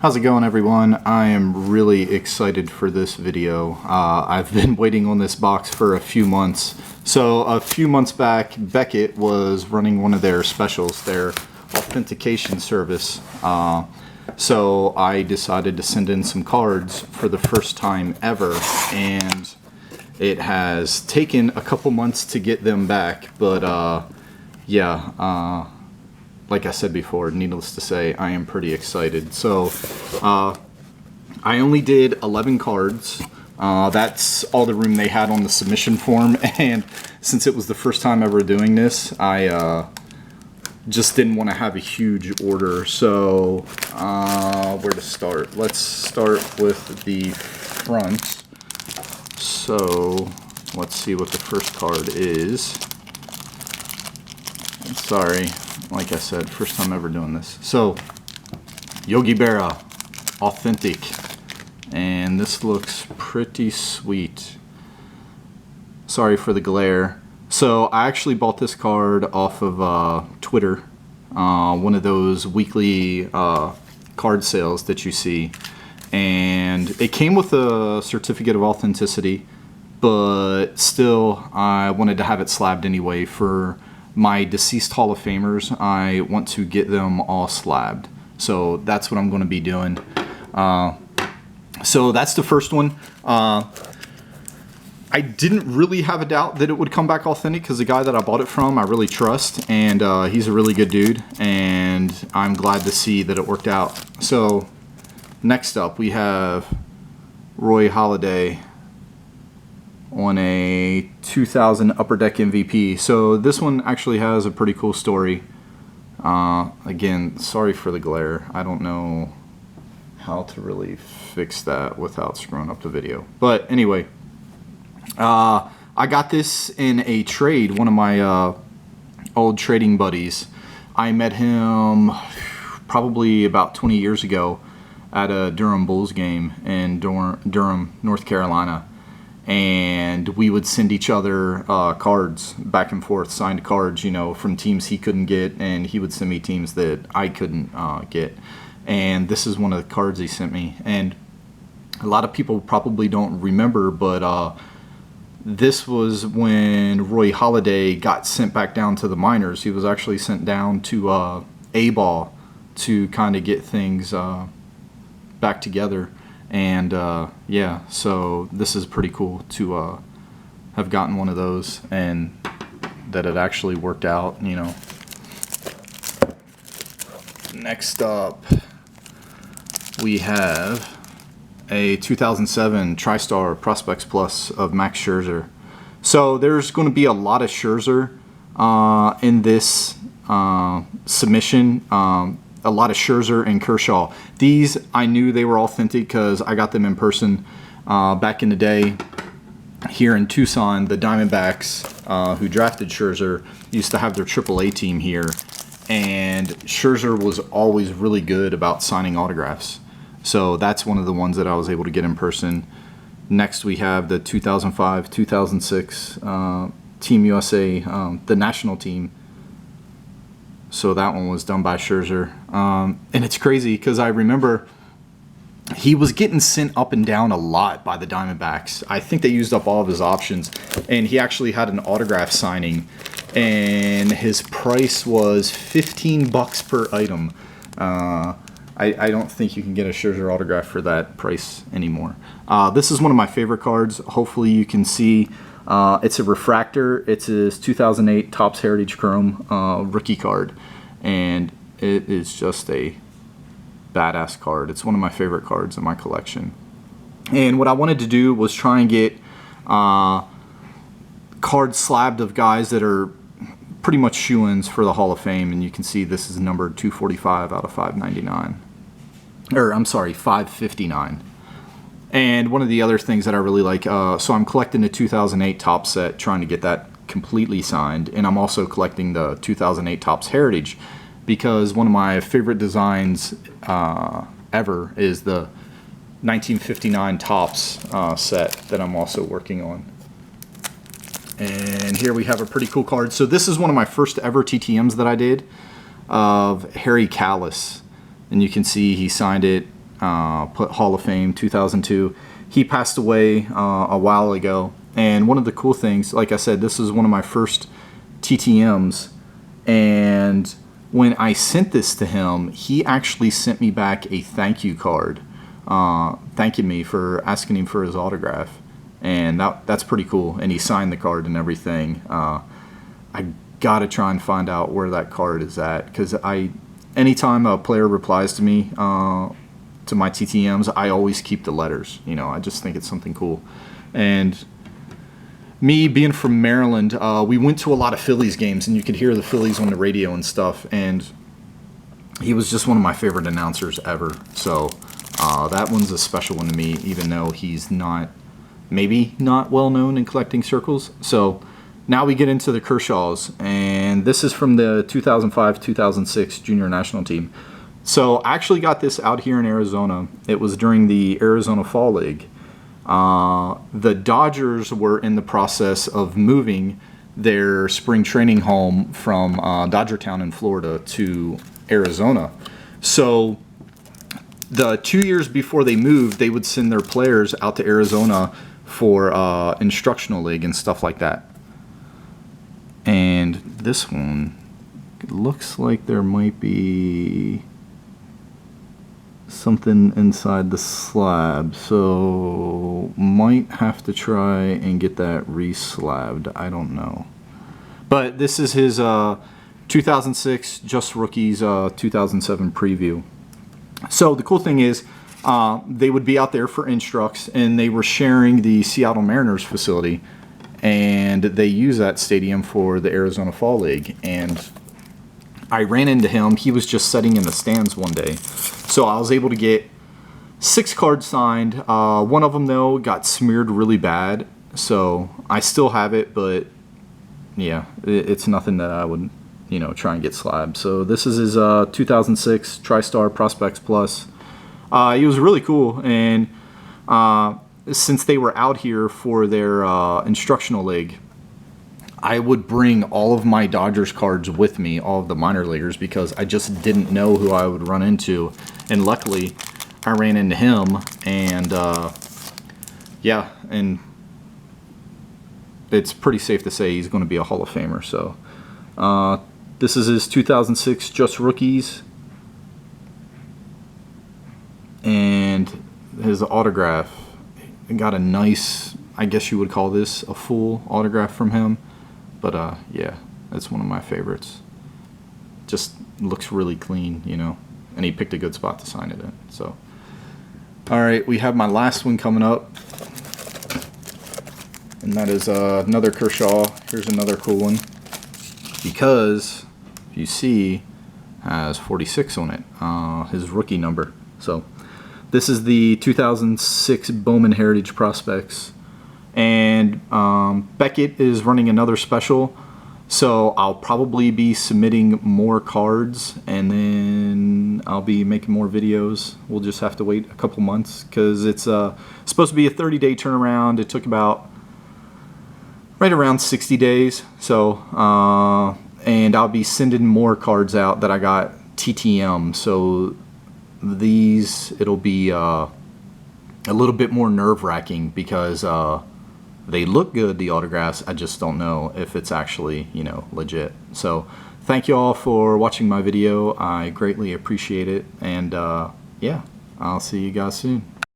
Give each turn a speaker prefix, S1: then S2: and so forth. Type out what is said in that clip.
S1: How's it going, everyone? I am really excited for this video. I've been waiting on this box for a few months. So a few months back, Beckett was running one of their specials, their authentication service. So I decided to send in some cards for the first time ever, and it has taken a couple months to get them back, but like I said before, needless to say, I am pretty excited. So I only did 11 cards. That's all the room they had on the submission form, and since it was the first time ever doing this, I just didn't want to have a huge order. So where to start? Let's start with the front. So let's see what the first card is. Sorry, like I said, first time ever doing this. So Yogi Berra, authentic, and this looks pretty sweet. Sorry for the glare. So I actually bought this card off of Twitter, one of those weekly card sales that you see, and it came with a certificate of authenticity, but still I wanted to have it slabbed anyway. For my deceased Hall of Famers, I want to get them all slabbed, so that's what I'm going to be doing. So that's the first one. I didn't really have a doubt that it would come back authentic because the guy that I bought it from, I really trust, and he's a really good dude, and I'm glad to see that it worked out. So next up, we have Halladay on a 2000 Upper Deck MVP. So this one actually has a pretty cool story. Again, sorry for the glare. I don't know how to really fix that without screwing up the video. But anyway, I got this in a trade. One of my old trading buddies, I met him probably about 20 years ago at a Durham Bulls game in Durham, North Carolina. And we would send each other cards back and forth, signed cards, you know, from teams he couldn't get, and he would send me teams that I couldn't get. And this is one of the cards he sent me. And a lot of people probably don't remember, but this was when Roy Halladay got sent back down to the minors. He was actually sent down to A-ball to kind of get things back together. And yeah, so this is pretty cool to have gotten one of those, and that it actually worked out, you know. Next up, we have a 2007 TriStar Prospects Plus of Max Scherzer. So there's going to be a lot of Scherzer in this submission. A lot of Scherzer and Kershaw. These, I knew they were authentic because I got them in person back in the day here in Tucson. The Diamondbacks, who drafted Scherzer, used to have their AAA team here, and Scherzer was always really good about signing autographs. So that's one of the ones that I was able to get in person. Next, we have the 2005-2006 Team USA, the national team. So that one was done by Scherzer. And it's crazy because I remember he was getting sent up and down a lot by the Diamondbacks. I think they used up all of his options. And he actually had an autograph signing, and his price was $15 per item. I don't think you can get a Scherzer autograph for that price anymore. This is one of my favorite cards. Hopefully you can see. It's a refractor. It's his 2008 Topps Heritage Chrome rookie card, and it is just a badass card. It's one of my favorite cards in my collection. And what I wanted to do was try and get cards slabbed of guys that are pretty much shoo-ins for the Hall of Fame, and you can see this is numbered 245 out of 599. Or I'm sorry, 559. And one of the other things that I really like, so I'm collecting the 2008 Topps set, trying to get that completely signed, and I'm also collecting the 2008 Topps Heritage, because one of my favorite designs ever is the 1959 Topps set that I'm also working on. And here we have a pretty cool card. So this is one of my first ever TTMs that I did of Harry Callis, and you can see he signed it put Hall of Fame 2002. He passed away a while ago, and one of the cool things, like I said, this is one of my first TTMs, and when I sent this to him, he actually sent me back a thank you card, thanking me for asking him for his autograph, and that's pretty cool. And he signed the card and everything. I gotta try and find out where that card is at, because anytime a player replies to me to my TTMs, I always keep the letters. You know, I just think it's something cool. And me being from Maryland, we went to a lot of Phillies games, and you could hear the Phillies on the radio and stuff, and he was just one of my favorite announcers ever. So that one's a special one to me, even though he's maybe not well known in collecting circles. So now we get into the Kershaws, and this is from the 2005-2006 Junior National Team. So I actually got this out here in Arizona. It was during the Arizona Fall League. The Dodgers were in the process of moving their spring training home from Dodgertown in Florida to Arizona. So the 2 years before they moved, they would send their players out to Arizona for instructional league and stuff like that. And this one, it looks like there might be something inside the slab, so might have to try and get that re-slabbed. I don't know. But this is his 2006 Just Rookies 2007 preview. So the cool thing is they would be out there for instructs, and they were sharing the Seattle Mariners facility, and they use that stadium for the Arizona Fall League. And I ran into him. He was just sitting in the stands one day. So I was able to get 6 cards signed. One of them, though, got smeared really bad. So I still have it, but yeah, it's nothing that I would, try and get slabbed. So this is his 2006 TriStar Prospects Plus. He was really cool. And since they were out here for their instructional league, I would bring all of my Dodgers cards with me, all of the minor leaguers, because I just didn't know who I would run into. And luckily, I ran into him, and yeah, and it's pretty safe to say he's going to be a Hall of Famer. So this is his 2006 Just Rookies, and his autograph. Got a nice, I guess you would call this a full autograph from him. But yeah, that's one of my favorites. Just looks really clean, and he picked a good spot to sign it in. So, all right, we have my last one coming up, and that is another Kershaw. Here's another cool one, because you see, has 46 on it, his rookie number. So this is the 2006 Bowman Heritage Prospects. And Beckett is running another special, so I'll probably be submitting more cards, and then I'll be making more videos. We'll just have to wait a couple months, because it's supposed to be a 30-day turnaround. It took about right around 60 days. So and I'll be sending more cards out that I got TTM. So these, it'll be a little bit more nerve-wracking, because they look good, the autographs. I just don't know if it's actually, legit. So thank you all for watching my video. I greatly appreciate it. And yeah, I'll see you guys soon.